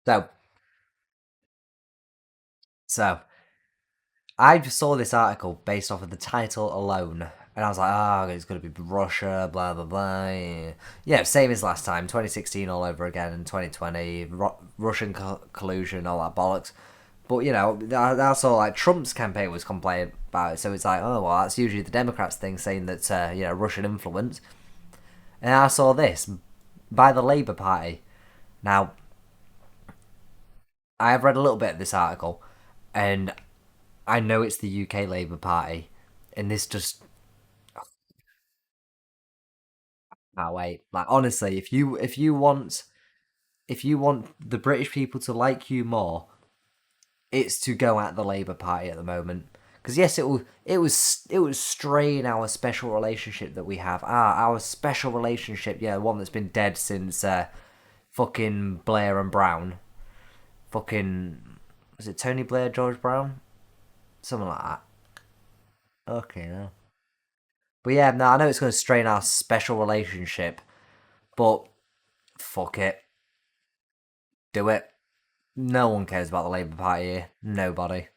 So, so I just saw this article based off of the title alone, and I was like, oh, it's going to be Russia, blah, blah, blah. Yeah, same as last time, 2016 all over again, and 2020, Russian collusion, all that bollocks. But, I saw, like, Trump's campaign was complaining about it, so it's like, oh, well, that's usually the Democrats' thing, saying that, Russian influence. And I saw this by the Labour Party. Now, I have read a little bit of this article, and I know it's the UK Labour Party, and this just can't wait. Like honestly, if you want the British people to like you more, it's to go at the Labour Party at the moment. Because yes, it was strain our special relationship that we have. Our special relationship, yeah, one that's been dead since fucking Blair and Brown. Fucking was it Tony Blair, George Brown, something like that. Okay, no. But yeah, no, I know it's going to strain our special relationship, but fuck it, do it. No one cares about the Labour Party here. Nobody.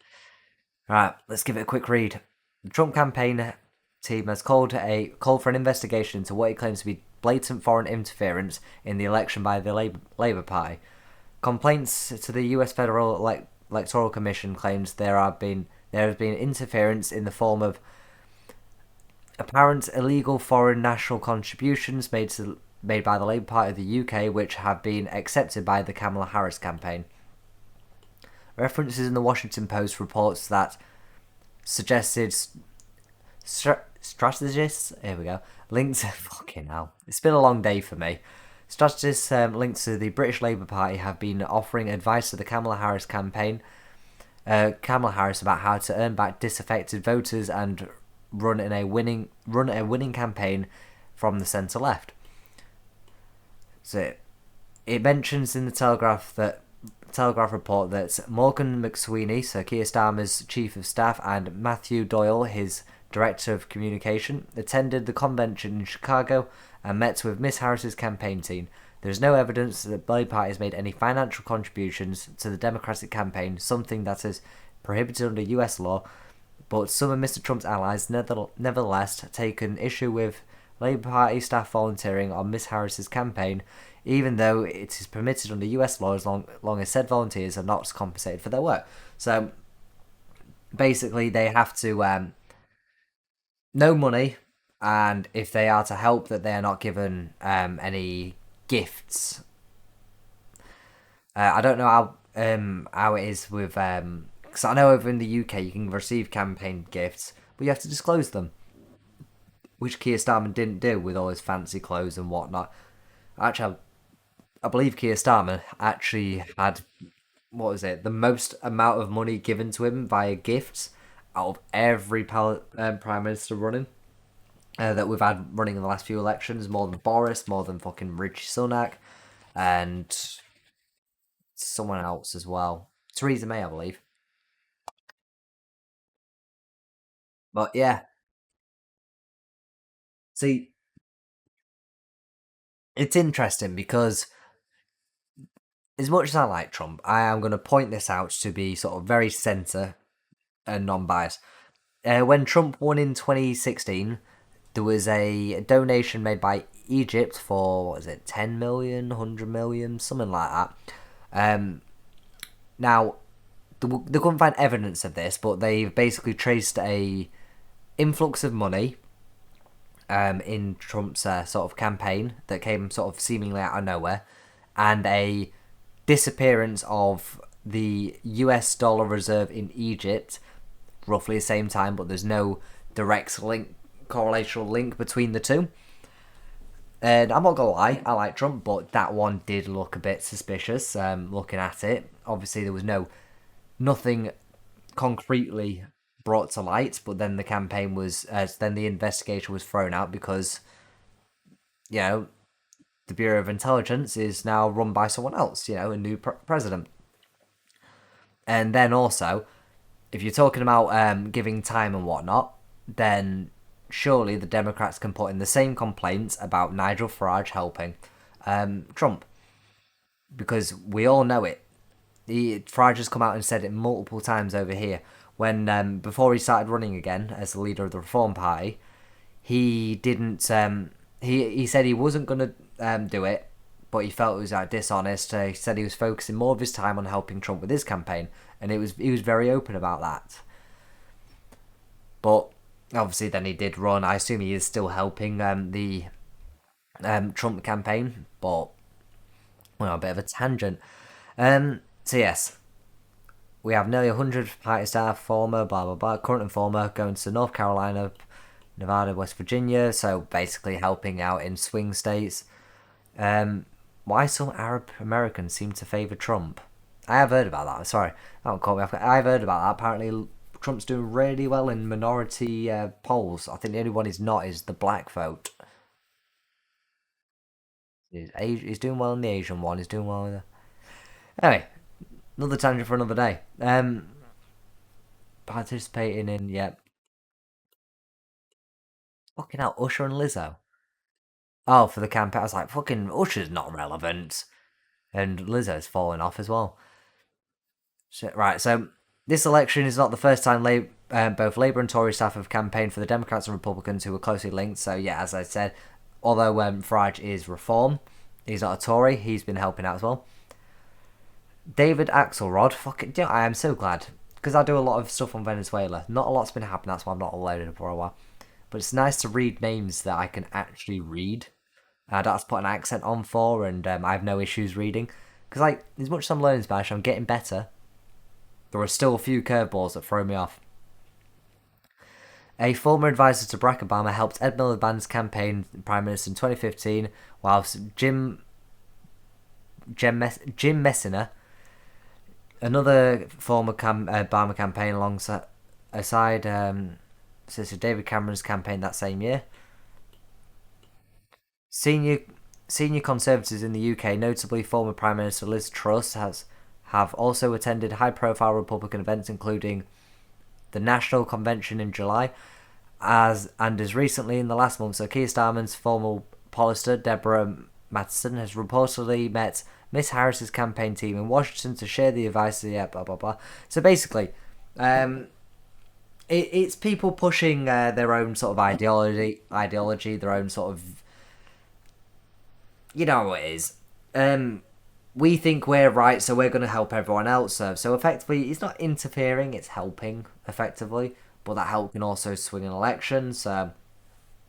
Right, let's give it a quick read. The Trump campaign team has called for an investigation into what it claims to be blatant foreign interference in the election by the Labour Party. Complaints to the U.S. Federal Electoral Commission claims there has been interference in the form of apparent illegal foreign national contributions made by the Labour Party of the UK, which have been accepted by the Kamala Harris campaign. References in the Washington Post reports that suggested strategists, here we go, linked to, fucking hell, it's been a long day for me. Strategists linked to the British Labour Party have been offering advice to the Kamala Harris campaign, Kamala Harris, about how to earn back disaffected voters and run a winning campaign from the centre left. So it mentions in the Telegraph report that Morgan McSweeney, Sir Keir Starmer's chief of staff, and Matthew Doyle, his director of communication, attended the convention in Chicago and met with Miss Harris's campaign team. There is no evidence that the Labour Party has made any financial contributions to the Democratic campaign, something that is prohibited under US law, but some of Mr. Trump's allies nevertheless taken issue with Labour Party staff volunteering on Miss Harris's campaign, even though it is permitted under US law as long as said volunteers are not compensated for their work. So basically, they have to no money, and if they are to help, that they are not given any gifts. I don't know how it is with because I know over in the UK you can receive campaign gifts, but you have to disclose them, which Keir Starmer didn't do with all his fancy clothes and whatnot. Actually, I believe Keir Starmer actually had, what was it, the most amount of money given to him via gifts out of every prime minister running that we've had running in the last few elections. More than Boris, more than fucking Rishi Sunak, and someone else as well. Theresa May, I believe. But yeah, see, it's interesting because as much as I like Trump, I am going to point this out to be sort of very centre and non-biased. When Trump won in 2016, there was a donation made by Egypt for, what was it, 10 million, 100 million, something like that. Now, they couldn't find evidence of this, but they basically traced a influx of money in Trump's sort of campaign that came sort of seemingly out of nowhere, and a disappearance of the US dollar reserve in Egypt roughly the same time, but there's no direct correlational link between the two. And I'm not gonna lie, I like Trump, but that one did look a bit suspicious. Looking at it, obviously there was nothing concretely brought to light, but then the investigation was thrown out because you know the Bureau of Intelligence is now run by someone else, a new president. And then also, if you're talking about giving time and whatnot, then surely the Democrats can put in the same complaints about Nigel Farage helping Trump. Because we all know it. Farage has come out and said it multiple times over here. When before he started running again as the leader of the Reform Party, he didn't. He said he wasn't gonna do it, but he felt it was dishonest. He said he was focusing more of his time on helping Trump with his campaign, and he was very open about that. But obviously, then he did run. I assume he is still helping the Trump campaign, but well, a bit of a tangent. So yes, we have nearly 100 party staff, former, blah blah blah, current and former, going to North Carolina, Nevada, West Virginia. So basically helping out in swing states. Why some Arab Americans seem to favour Trump? I have heard about that. Sorry, that one caught me off. I've heard about that. Apparently, Trump's doing really well in minority polls. I think the only one he's not is the black vote. He's doing well in the Asian one. He's doing well in the... Anyway, another tangent for another day. Participating in, yep. Fucking hell, Usher and Lizzo. Oh, for the campaign. I was like, fucking Usher's not relevant. And Lizzo's falling off as well. So, right, so this election is not the first time both Labour and Tory staff have campaigned for the Democrats and Republicans who were closely linked. So, yeah, as I said, although Farage is Reform, he's not a Tory, he's been helping out as well. David Axelrod, fucking, you know, I am so glad because I do a lot of stuff on Venezuela. Not a lot's been happening, that's why I've not uploaded it for a while. But it's nice to read names that I can actually read. I don't have to put an accent on for, and I have no issues reading. Because, like, as much as I'm learning Spanish, I'm getting better. There are still a few curveballs that throw me off. A former advisor to Barack Obama helped Ed Miliband's campaign prime minister in 2015, whilst Jim Messina, another former Obama campaign alongside Sister David Cameron's campaign that same year. Senior Conservatives in the UK, notably former Prime Minister Liz Truss, have also attended high-profile Republican events, including the National Convention in July, as recently in the last month. So Keir Starmer's former pollster Deborah Matheson has reportedly met Miss Harris's campaign team in Washington to share the advice. Yeah, blah blah blah. So basically, it's people pushing their own sort of ideology, their own sort of, you know what it is. We think we're right, so we're going to help everyone else. So effectively, it's not interfering; it's helping effectively. But that help can also swing an election. So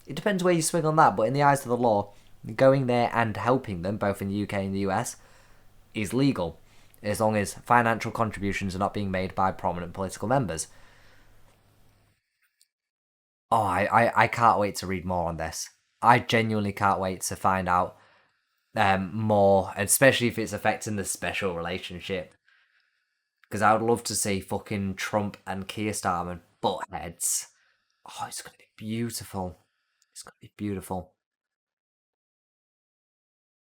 it depends where you swing on that. But in the eyes of the law, going there and helping them, both in the UK and the US, is legal, as long as financial contributions are not being made by prominent political members. Oh, I can't wait to read more on this. I genuinely can't wait to find out more, especially if it's affecting the special relationship. Because I would love to see fucking Trump and Keir Starmer butt heads. Oh, it's gonna be beautiful. It's gonna be beautiful.